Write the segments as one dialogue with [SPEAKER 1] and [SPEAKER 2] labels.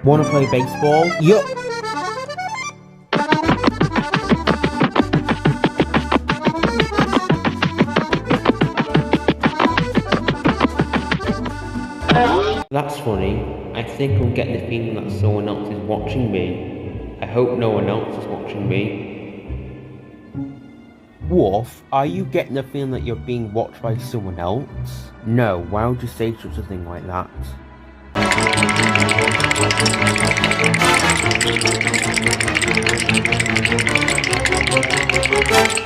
[SPEAKER 1] Wanna play baseball? Yup! That's funny. I think I'm getting the feeling that someone else is watching me. I hope no one else is watching me. Wolf, are you getting the feeling that you're being watched by someone else? No, why would you say such a thing like that?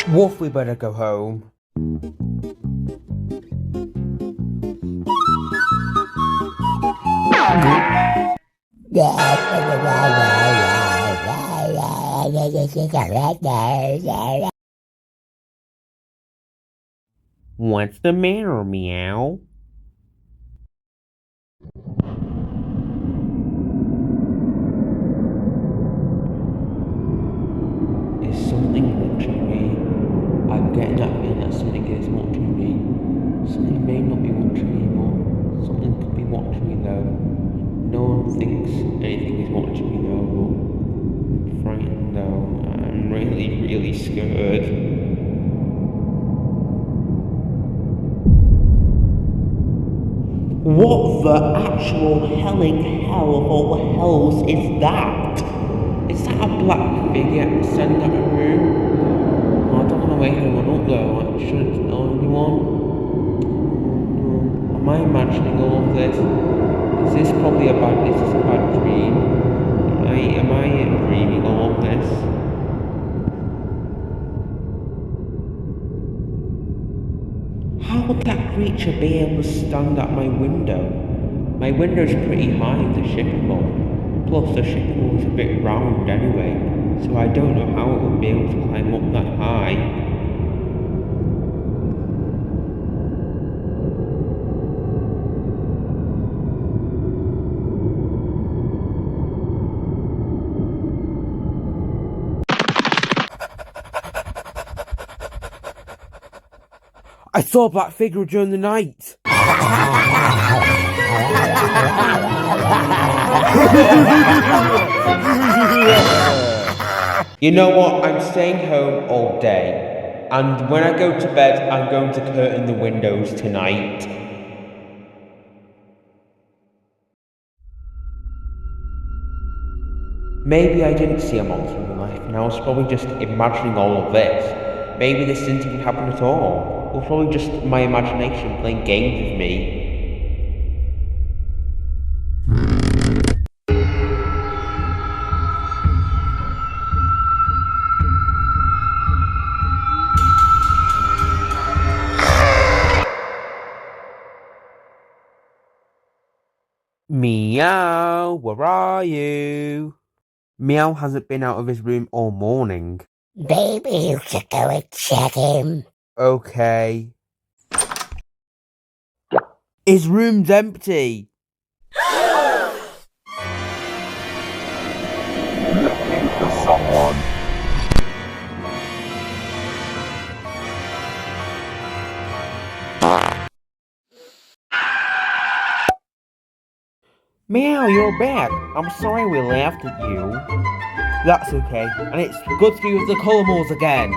[SPEAKER 1] Wolf, we better go home. What's the matter, Meow? Is something watching me? I'm getting that feeling that something is watching me. Something may not be watching me, but something could be watching me though. No one thinks anything is watching me though, but I'm frightened though. I'm really scared. What the actual helling hell of all the hells is that? Is that a black figure standing at a room? Oh, I don't want to wake anyone up though, I shouldn't know anyone. Am I imagining all of this? Is this a bad dream? Am I dreaming all of this? How would that creature be able to stand at my window? My window's pretty high in the shippable. Plus the shippable is a bit round anyway, so I don't know how it would be able to climb up that high. I saw a black figure during the night. You know what? I'm staying home all day. And when I go to bed, I'm going to curtain the windows tonight. Maybe I didn't see a monster in real life, and I was probably just imagining all of this. Maybe this didn't even happen at all. It was probably just my imagination playing games with me. Meow, where are you? Meow hasn't been out of his room all morning.
[SPEAKER 2] Maybe you should go and check him.
[SPEAKER 1] Okay. His room's empty.
[SPEAKER 3] Looking for someone.
[SPEAKER 1] Meow, you're back. I'm sorry we laughed at you. That's okay, and it's good to be with the Colormals again.